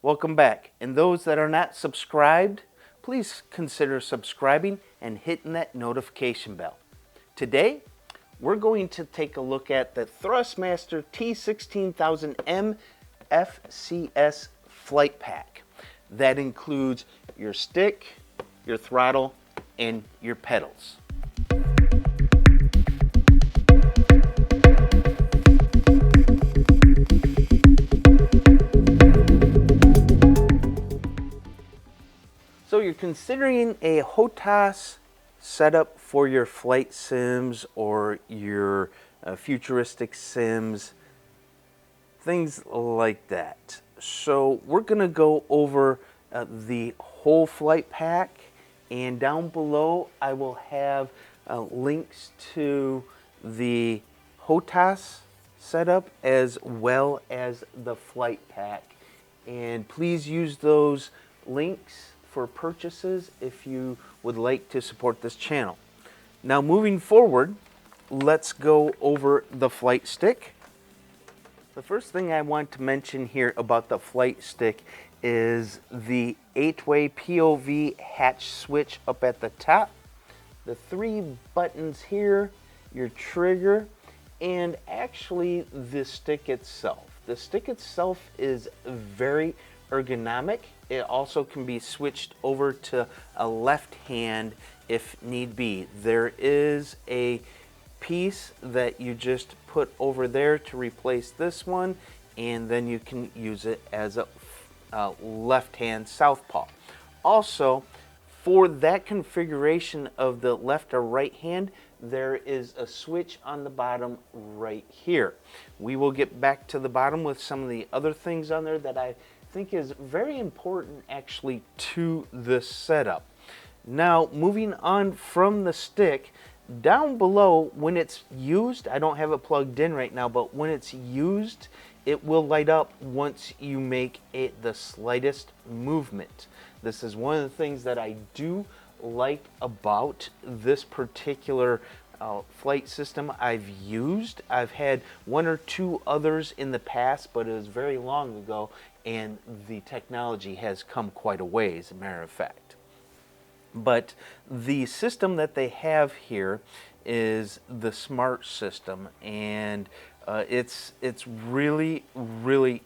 Welcome back. And those that are not subscribed, please consider subscribing and hitting that notification bell. Today, we're going to take a look at the Thrustmaster T16000M FCS flight pack. That includes your stick, your throttle, and your pedals. So you're considering a HOTAS setup for your flight sims or your futuristic sims, things like that. So we're going to go over the whole flight pack, and down below I will have links to the HOTAS setup as well as the flight pack. And please use those links for purchases if you would like to support this channel. Now moving forward, let's go over the flight stick. The first thing I want to mention here about the flight stick is the 8-way POV hatch switch up at the top, the 3 buttons here, your trigger, and actually the stick itself. The stick itself is very ergonomic. It also can be switched over to a left hand if need be. There is a piece that you just put over there to replace this one, and then you can use it as a left hand southpaw. Also, for that configuration of the left or right hand, there is a switch on the bottom right here. We will get back to the bottom with some of the other things on there that I think is very important actually to this setup. Now moving on from the stick, down below when it's used, I don't have it plugged in right now, but when it's used it will light up once you make the slightest movement. This is one of the things that I do like about this particular flight system I've used. I've had 1 or 2 others in the past, but it was very long ago, and the technology has come quite a ways, as a matter of fact. But the system that they have here is the smart system, and it's really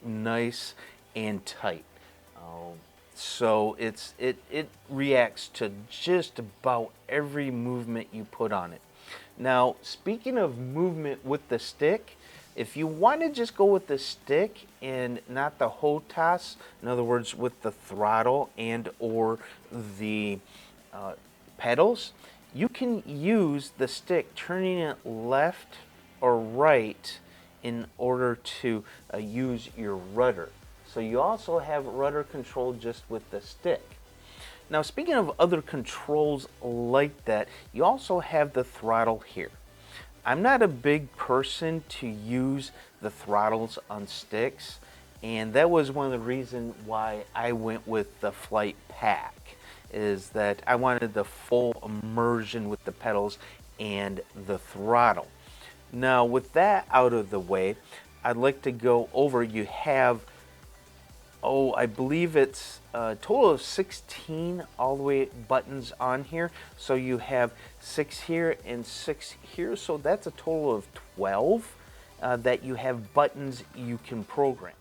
nice and tight. So it reacts to just about every movement you put on it. Now, speaking of movement with the stick, if you want to just go with the stick and not the HOTAS, in other words with the throttle and or the pedals, you can use the stick turning it left or right in order to use your rudder. So you also have rudder control just with the stick. Now speaking of other controls like that, you also have the throttle here. I'm not a big person to use the throttles on sticks, and that was one of the reasons why I went with the flight pack, is that I wanted the full immersion with the pedals and the throttle. Now with that out of the way, I'd like to go over, you have I believe it's a total of 16 all the way buttons on here. So you have 6 here and 6 here. So that's a total of 12 that you have buttons you can program.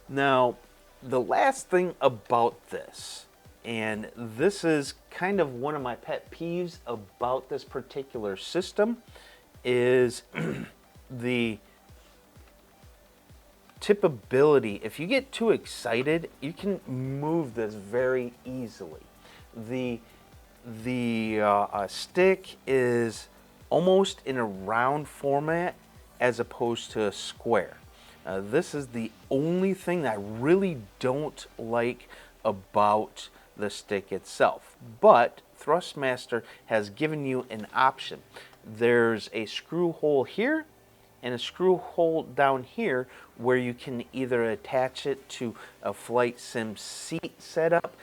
Now, the last thing about this, and this is kind of one of my pet peeves about this particular system, is the tippability. If you get too excited, you can move this very easily. The stick is almost in a round format as opposed to a square. This is the only thing that I really don't like about the stick itself. But Thrustmaster has given you an option. There's a screw hole here and a screw hole down here where you can either attach it to a flight sim seat setup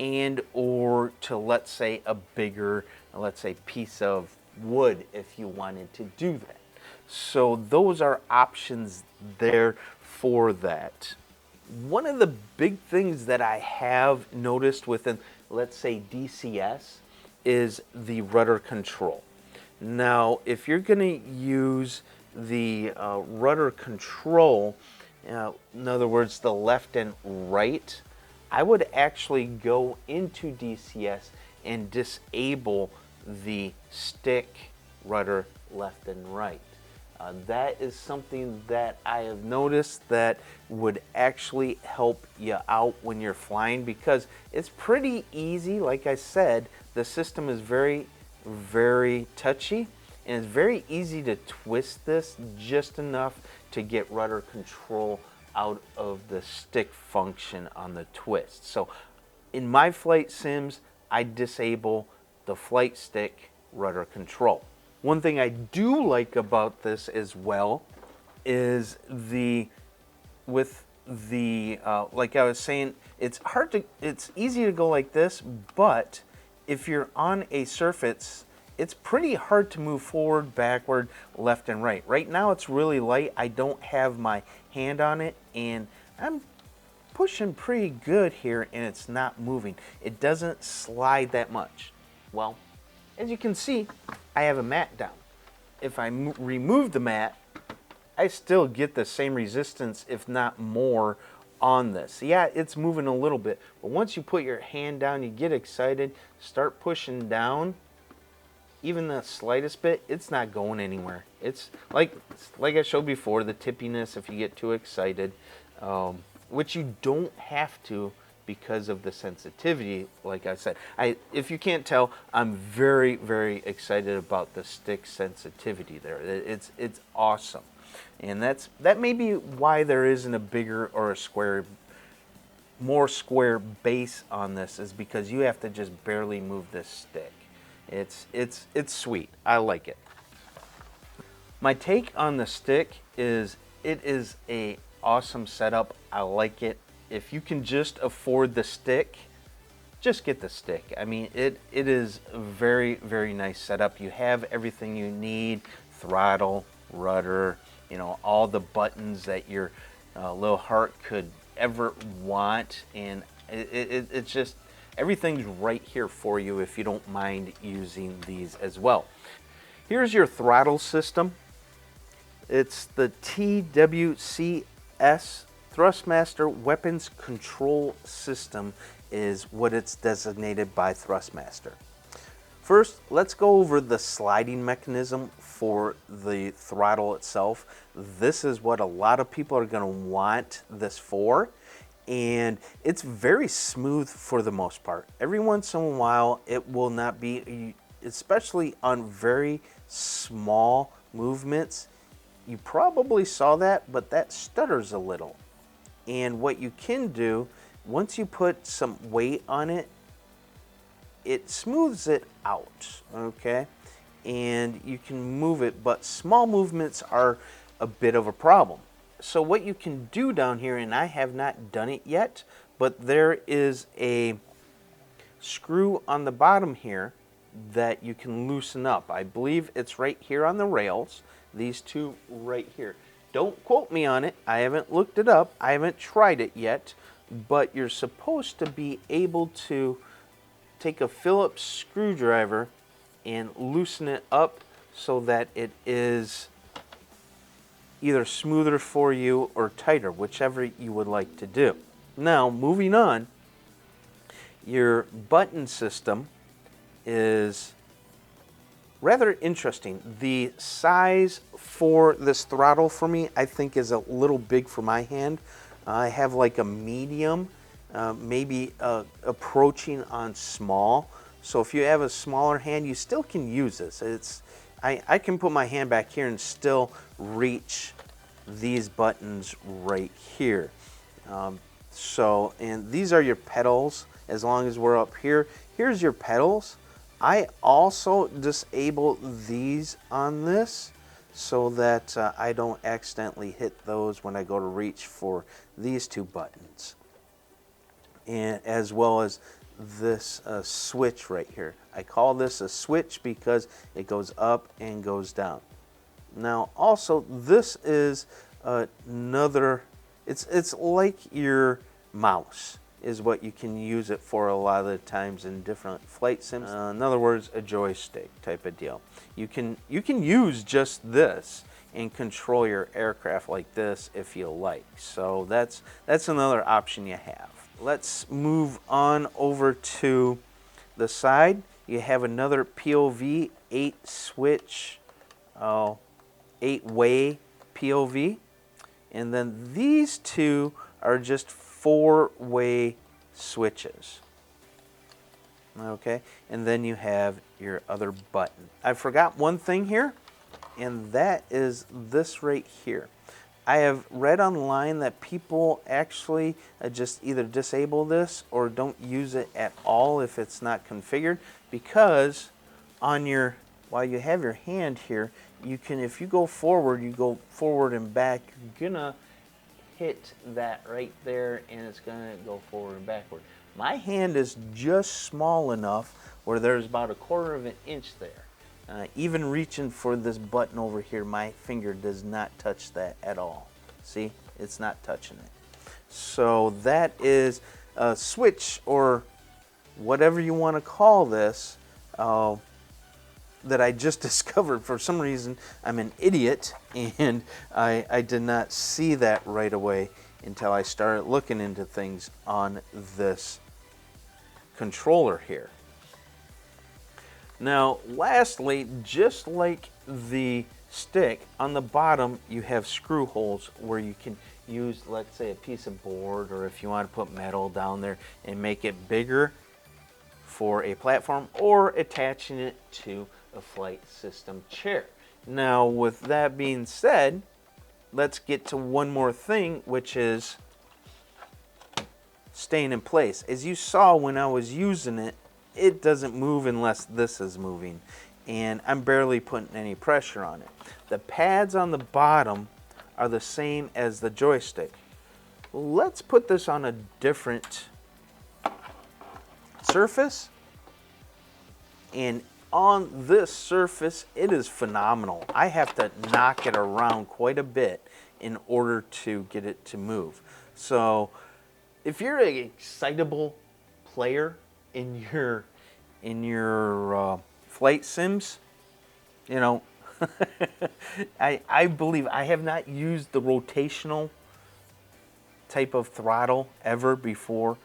and or to, let's say, a bigger, let's say, piece of wood if you wanted to do that. So those are options there for that. One of the big things that I have noticed within, let's say, DCS is the rudder control. Now, if you're going to use the rudder control, in other words, the left and right, I would actually go into DCS and disable the stick rudder left and right. That is something that I have noticed that would actually help you out when you're flying, because it's pretty easy. Like I said, the system is very, very touchy, and it's very easy to twist this just enough to get rudder control out of the stick function on the twist. So in my flight sims, I disable the flight stick rudder control. One thing I do like about this as well is with the like I was saying, it's easy to go like this, but if you're on a surface, it's pretty hard to move forward, backward, left and right. Right now it's really light. I don't have my hand on it, and I'm pushing pretty good here, and it's not moving. It doesn't slide that much. Well, as you can see, I have a mat down. If I remove the mat, I still get the same resistance, if not more, on this. Yeah, it's moving a little bit, but once you put your hand down, you get excited, start pushing down, even the slightest bit, it's not going anywhere. It's like I showed before, the tippiness if you get too excited, which you don't have to because of the sensitivity. Like I said, if you can't tell, I'm very, very excited about the stick sensitivity there. It's awesome, and that may be why there isn't a bigger or a more square base on this, is because you have to just barely move this stick. It's sweet. I like it. My take on the stick is it is a awesome setup. I like it. If you can just afford the stick, just get the stick. I mean, it is a very, very nice setup. You have everything you need: throttle, rudder, you know, all the buttons that your little heart could ever want, and it's just, everything's right here for you if you don't mind using these as well. Here's your throttle system. It's the TWCS Thrustmaster Weapons Control System is what it's designated by Thrustmaster. First, let's go over the sliding mechanism for the throttle itself. This is what a lot of people are going to want this for, and it's very smooth for the most part. Every once in a while, it will not be, especially on very small movements. You probably saw that, but that stutters a little. And what you can do, once you put some weight on it, it smooths it out, okay? And you can move it, but small movements are a bit of a problem. So what you can do down here, and I have not done it yet, but there is a screw on the bottom here that you can loosen up. I believe it's right here on the rails, these two right here. Don't quote me on it. I haven't looked it up. I haven't tried it yet, but you're supposed to be able to take a Phillips screwdriver and loosen it up so that it is either smoother for you or tighter, whichever you would like to do. Now, moving on, your button system is rather interesting. The size for this throttle for me, I think, is a little big for my hand. I have like a medium, maybe approaching on small. So if you have a smaller hand, you still can use this. I can put my hand back here and still reach these buttons right here. And these are your pedals. As long as we're up here, here's your pedals. I also disable these on this so that I don't accidentally hit those when I go to reach for these two buttons, and as well as this switch right here. I call this a switch because it goes up and goes down. Now also, this is another It's like your mouse is what you can use it for a lot of the times in different flight sims. In other words, a joystick type of deal. You can use just this and control your aircraft like this if you like. So that's another option you have. Let's move on over to the side. You have another POV, 8-switch, 8-way POV. And then these two are just 4-way switches. Okay, and then you have your other button. I forgot one thing here, and that is this right here. I have read online that people actually just either disable this or don't use it at all if it's not configured, because on your, while you have your hand here, you can, if you go forward and back, you're gonna hit that right there and it's gonna go forward and backward. My hand is just small enough where there's about 1/4 of an inch there. Even reaching for this button over here, my finger does not touch that at all. See, it's not touching it. So that is a switch, or whatever you want to call this, that I just discovered. For some reason, I'm an idiot, and I did not see that right away until I started looking into things on this controller here. Now, lastly, just like the stick, on the bottom you have screw holes where you can use, let's say, a piece of board, or if you want to put metal down there and make it bigger for a platform, or attaching it to a flight system chair. Now, with that being said, let's get to one more thing, which is staying in place. As you saw when I was using it, it doesn't move unless this is moving, and I'm barely putting any pressure on it. The pads on the bottom are the same as the joystick. Let's put this on a different surface, and on this surface it is phenomenal. I have to knock it around quite a bit in order to get it to move. So if you're an excitable player in your flight sims, you know, I believe, I have not used the rotational type of throttle ever before,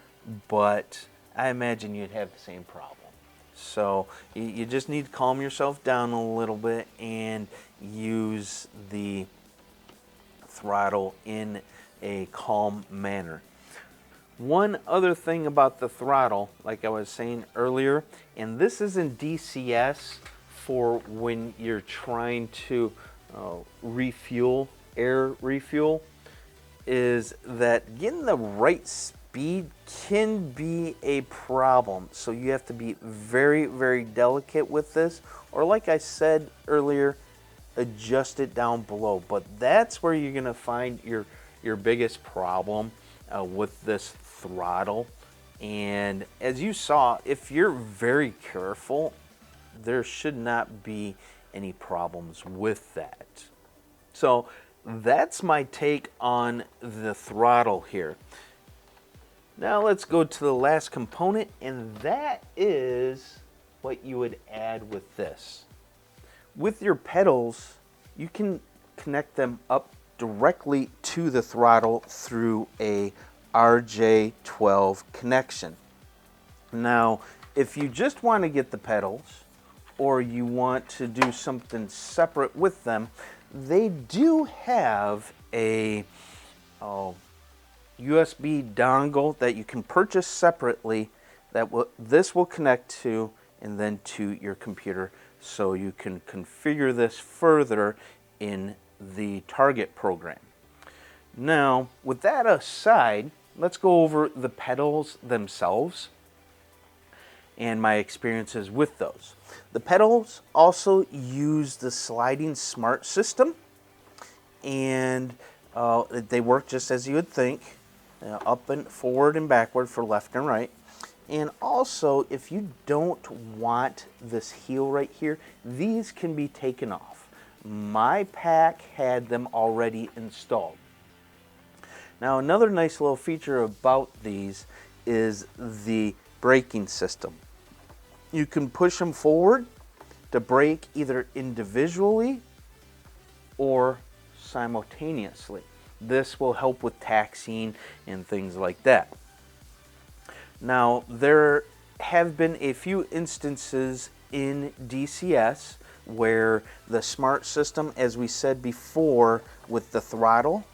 but I imagine you'd have the same problem. So you just need to calm yourself down a little bit and use the throttle in a calm manner. One other thing about the throttle, like I was saying earlier, and this is in DCS for when you're trying to refuel, air refuel, is that getting the right speed can be a problem. So you have to be very, very delicate with this, or like I said earlier, adjust it down below. But that's where you're gonna find your biggest problem with this throttle. And as you saw, if you're very careful, there should not be any problems with that. So that's my take on the throttle here. Now let's go to the last component, and that is what you would add with this. With your pedals, you can connect them up directly to the throttle through a RJ12 connection. Now, if you just want to get the pedals, or you want to do something separate with them, they do have a USB dongle that you can purchase separately that this will connect to, and then to your computer, so you can configure this further in the target program. Now, with that aside, let's go over the pedals themselves and my experiences with those. The pedals also use the sliding smart system, and they work just as you would think, up and forward and backward for left and right. And also, if you don't want this heel right here, these can be taken off. My pack had them already installed. Now another nice little feature about these is the braking system. You can push them forward to brake either individually or simultaneously. This will help with taxiing and things like that. Now there have been a few instances in DCS where the smart system, as we said before with the throttle,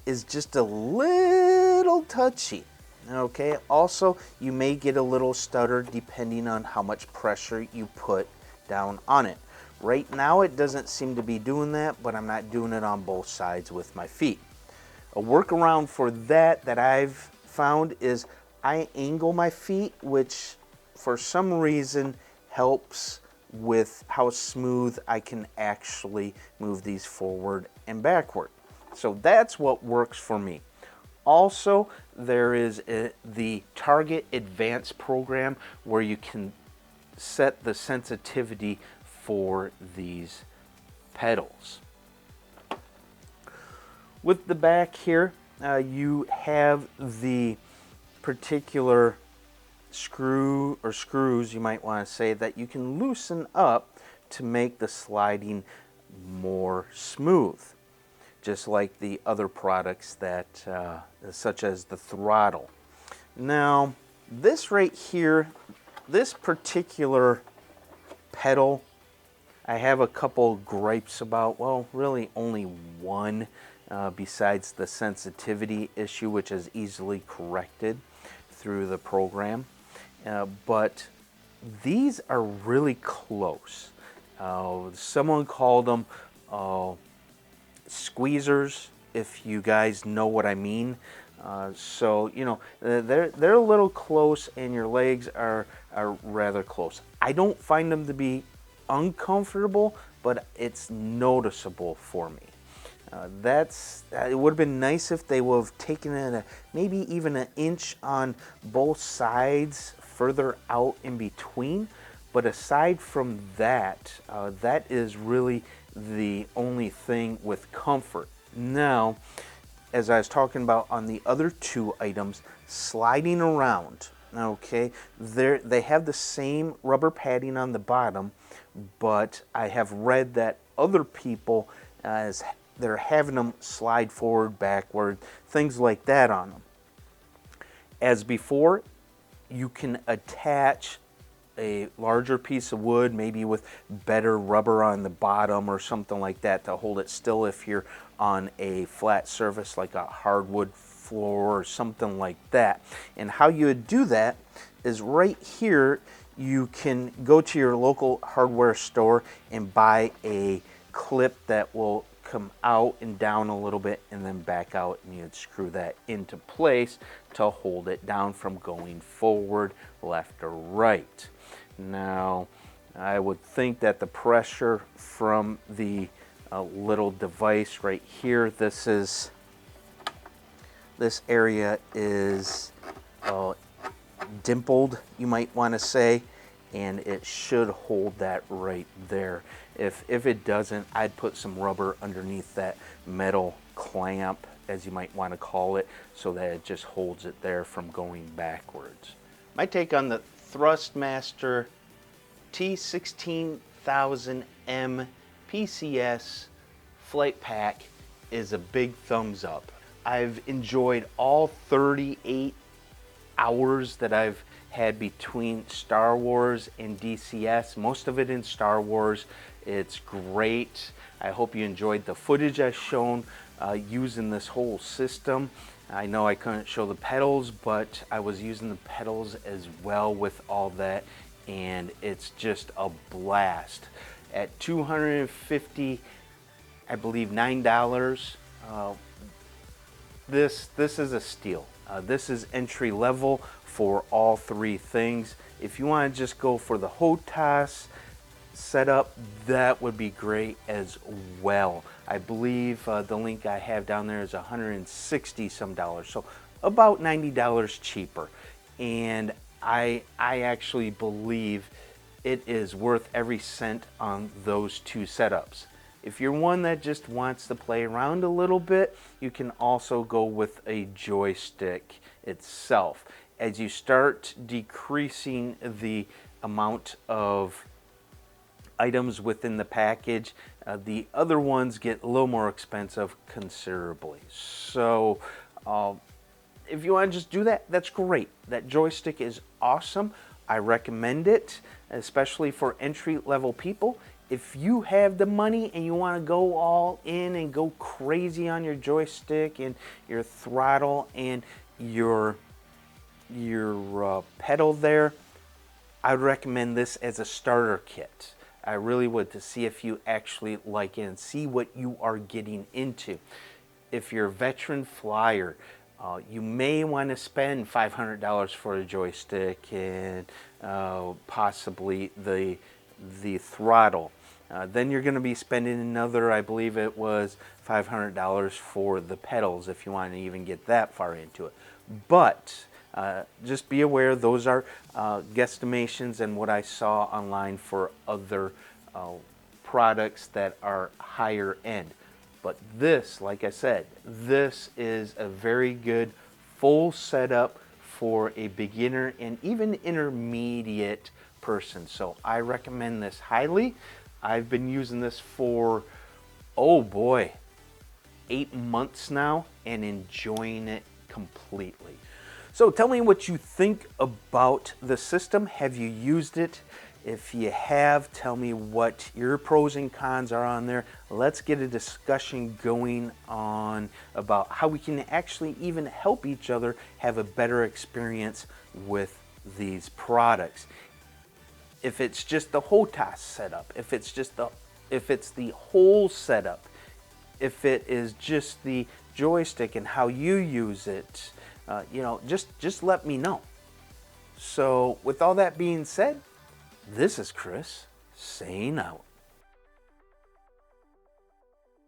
is just a little touchy. Okay, also you may get a little stutter depending on how much pressure you put down on it. Right now it doesn't seem to be doing that, but I'm not doing it on both sides with my feet. A workaround for that I've found is I angle my feet, which for some reason helps with how smooth I can actually move these forward and backward. So that's what works for me. Also, there is the Target Advanced program where you can set the sensitivity for these pedals. With the back here, you have the particular screw or screws, you might want to say, that you can loosen up to make the sliding more smooth, just like the other products that such as the Throtle. Now this right here, this particular pedal, I have a couple gripes about. Well, really only one, besides the sensitivity issue, which is easily corrected through the program. But these are really close. Someone called them squeezers, if you guys know what I mean. So you know, they're a little close, and your legs are rather close. I don't find them to be uncomfortable, but it's noticeable for me. It would have been nice if they would have taken it maybe even an inch on both sides further out in between. But aside from that, that is really the only thing with comfort. Now, as I was talking about on the other two items, sliding around, okay, they have the same rubber padding on the bottom, but I have read that other people, as they're having them slide forward, backward, things like that on them. As before, you can attach a larger piece of wood, maybe with better rubber on the bottom or something like that, to hold it still if you're on a flat surface like a hardwood floor or something like that. And how you would do that is right here, you can go to your local hardware store and buy a clip that will come out and down a little bit and then back out, and you'd screw that into place to hold it down from going forward, left or right. Now, I would think that the pressure from the little device right here, this area is dimpled, you might want to say, and it should hold that right there. If it doesn't, I'd put some rubber underneath that metal clamp, as you might want to call it, so that it just holds it there from going backwards. My take on the Thrustmaster T16000M PCS flight pack is a big thumbs up. I've enjoyed all 38 hours that I've had between Star Wars and DCS, most of it in Star Wars. It's great. I hope you enjoyed the footage I've shown using this whole system. I know I couldn't show the pedals, but I was using the pedals as well with all that, and it's just a blast. At $250, I believe $9, this is a steal. This is entry level for all three things. If you want to just go for the HOTAS setup, that would be great as well. I believe the link I have down there is $160 some, so about $90 cheaper. And I actually believe it is worth every cent on those two setups. If you're one that just wants to play around a little bit, you can also go with a joystick itself. As you start decreasing the amount of items within the package, the other ones get a little more expensive considerably. So if you want to just do that, that's great. That joystick is awesome. I recommend it, especially for entry-level people. If you have the money and you want to go all in and go crazy on your joystick and your throttle and your pedal there, I would recommend this as a starter kit. I really would, to see if you actually like it and see what you are getting into. If you're a veteran flyer, you may want to spend $500 for a joystick and possibly the throttle. Then you're going to be spending another, I believe it was $500 for the pedals if you want to even get that far into it. But just be aware those are guesstimations and what I saw online for other products that are higher end. But this, like I said, this is a very good full setup for a beginner and even intermediate person. So I recommend this highly. I've been using this for, oh boy, 8 months now and enjoying it completely. So tell me what you think about the system. Have you used it? If you have, tell me what your pros and cons are on there. Let's get a discussion going on about how we can actually even help each other have a better experience with these products. If it's just the HOTAS setup, if it's the whole setup, if it is just the joystick and how you use it, you know, just let me know. So with all that being said, this is Chris saying out.